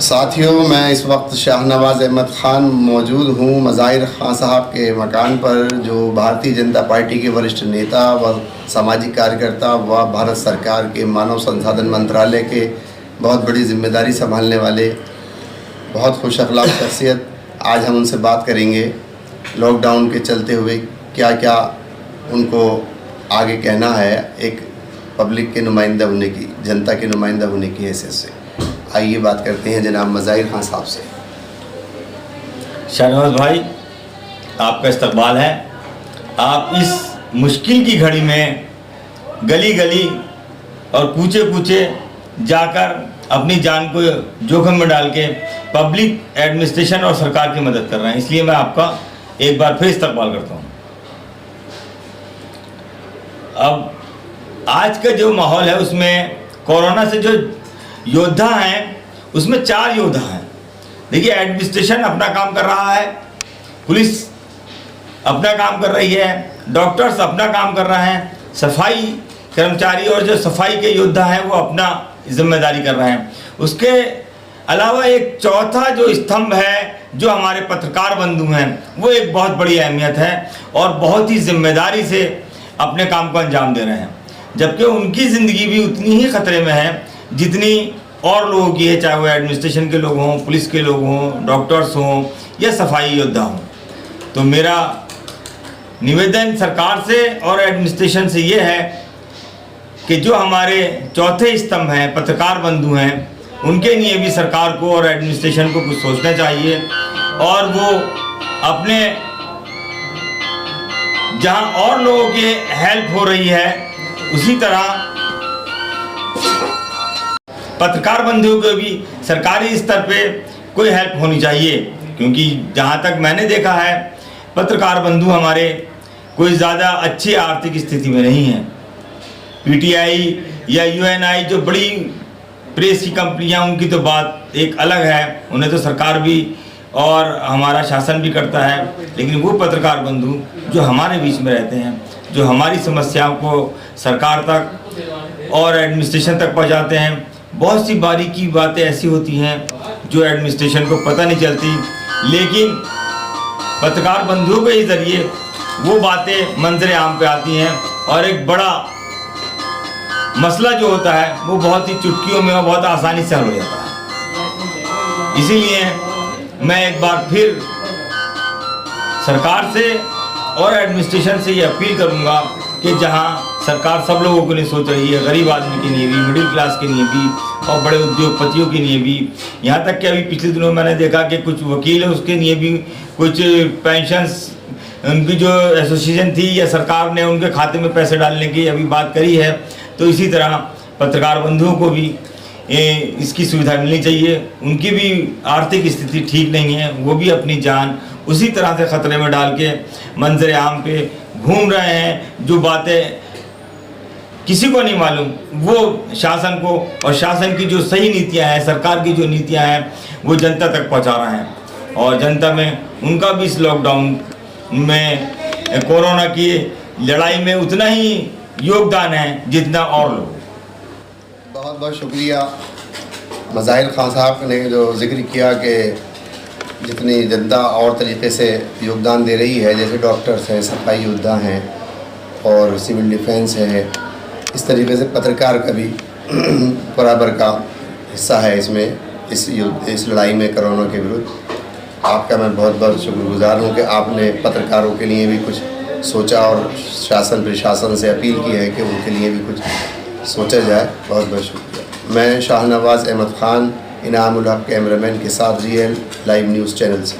साथियों, मैं इस वक्त शाहनवाज़ अहमद ख़ान मौजूद हूँ मज़ाहिर ख़ान साहब के मकान पर, जो भारतीय जनता पार्टी के वरिष्ठ नेता व सामाजिक कार्यकर्ता व भारत सरकार के मानव संसाधन मंत्रालय के बहुत बड़ी जिम्मेदारी संभालने वाले बहुत खुश अखलाक शख्सियत। आज हम उनसे बात करेंगे लॉकडाउन के चलते हुए क्या क्या उनको आगे कहना है एक पब्लिक के नुमाइंदा होने की, जनता के नुमाइंदा होने की हैसियत से। आइए बात करते हैं जनाब मज़ाहिर ख़ान साहब से। शाहनवाज भाई, आपका इस्तकबाल है। आप इस मुश्किल की घड़ी में गली गली और कूचे कूचे जाकर अपनी जान को जोखिम में डाल के पब्लिक एडमिनिस्ट्रेशन और सरकार की मदद कर रहे हैं, इसलिए मैं आपका एक बार फिर इस्तकबाल करता हूँ। अब आज का जो माहौल है उसमें कोरोना से जो योद्धा हैं उसमें 4 योद्धा हैं। देखिए, एडमिनिस्ट्रेशन अपना काम कर रहा है, पुलिस अपना काम कर रही है, डॉक्टर्स अपना काम कर रहे हैं, सफाई कर्मचारी और जो सफाई के योद्धा हैं वो अपना जिम्मेदारी कर रहे हैं। उसके अलावा एक चौथा जो स्तंभ है, जो हमारे पत्रकार बंधु हैं, वो एक बहुत बड़ी अहमियत है और बहुत ही जिम्मेदारी से अपने काम को अंजाम दे रहे हैं, जबकि उनकी ज़िंदगी भी उतनी ही ख़तरे में है जितनी और लोगों की है, चाहे वो एडमिनिस्ट्रेशन के लोग हों, पुलिस के लोग हों, डॉक्टर्स हों या सफाई योद्धा हों। तो मेरा निवेदन सरकार से और एडमिनिस्ट्रेशन से ये है कि जो हमारे चौथे स्तंभ हैं, पत्रकार बंधु हैं, उनके लिए भी सरकार को और एडमिनिस्ट्रेशन को कुछ सोचना चाहिए और वो अपने जहां और लोगों की हेल्प हो रही है उसी तरह पत्रकार बंधुओं को भी सरकारी स्तर पे कोई हेल्प होनी चाहिए, क्योंकि जहां तक मैंने देखा है पत्रकार बंधु हमारे कोई ज़्यादा अच्छी आर्थिक स्थिति में नहीं हैं। पीटीआई या यूएनआई जो बड़ी प्रेस की कंपनियां, उनकी तो बात एक अलग है, उन्हें तो सरकार भी और हमारा शासन भी करता है, लेकिन वो पत्रकार बंधु जो हमारे बीच में रहते हैं, जो हमारी समस्याओं को सरकार तक और एडमिनिस्ट्रेशन तक पहुंचाते हैं, बहुत सी बारीकी बातें ऐसी होती हैं जो एडमिनिस्ट्रेशन को पता नहीं चलती, लेकिन पत्रकार बंधुओं के ज़रिए वो बातें मंजर आम पे आती हैं और एक बड़ा मसला जो होता है वो बहुत ही चुटकियों में और बहुत आसानी से हल हो जाता है। इसीलिए मैं एक बार फिर सरकार से और एडमिनिस्ट्रेशन से ये अपील करूंगा कि जहां सरकार सब लोगों के लिए सोच रही है, गरीब आदमी के लिए भी, मिडिल क्लास के लिए भी और बड़े उद्योगपतियों के लिए भी, यहाँ तक कि अभी पिछले दिनों मैंने देखा कि कुछ वकील है उसके लिए भी कुछ पेंशन्स, उनकी जो एसोसिएशन थी या सरकार ने उनके खाते में पैसे डालने की अभी बात करी है। तो इसी तरह पत्रकार बंधुओं को भी इसकी सुविधा मिलनी चाहिए। उनकी भी आर्थिक स्थिति ठीक नहीं है, वो भी अपनी जान उसी तरह से ख़तरे में डाल के मंजर आम पे घूम रहे हैं। जो बातें किसी को नहीं मालूम वो शासन को और शासन की जो सही नीतियां हैं, सरकार की जो नीतियां हैं, वो जनता तक पहुंचा रहे हैं और जनता में उनका भी इस लॉकडाउन में कोरोना की लड़ाई में उतना ही योगदान है जितना और लोग। बहुत बहुत शुक्रिया मज़ाहिर ख़ान साहब ने जो जिक्र किया कि जितनी जनता और तरीक़े से योगदान दे रही है, जैसे डॉक्टर्स हैं, सफाई योद्धा हैं और सिविल डिफेंस है, इस तरीके से पत्रकार का भी बराबर का हिस्सा है इसमें, इस लड़ाई में कोरोना के विरुद्ध। आपका मैं बहुत बहुत शुक्रगुजार हूँ कि आपने पत्रकारों के लिए भी कुछ सोचा और शासन प्रशासन से अपील की है कि उनके लिए भी कुछ सोचा जाए। बहुत बहुत शुक्रिया। मैं शाहनवाज़ अहमद ख़ान, इनामुल हक कैमरामैन के साथ रियल लाइव न्यूज़ चैनल से।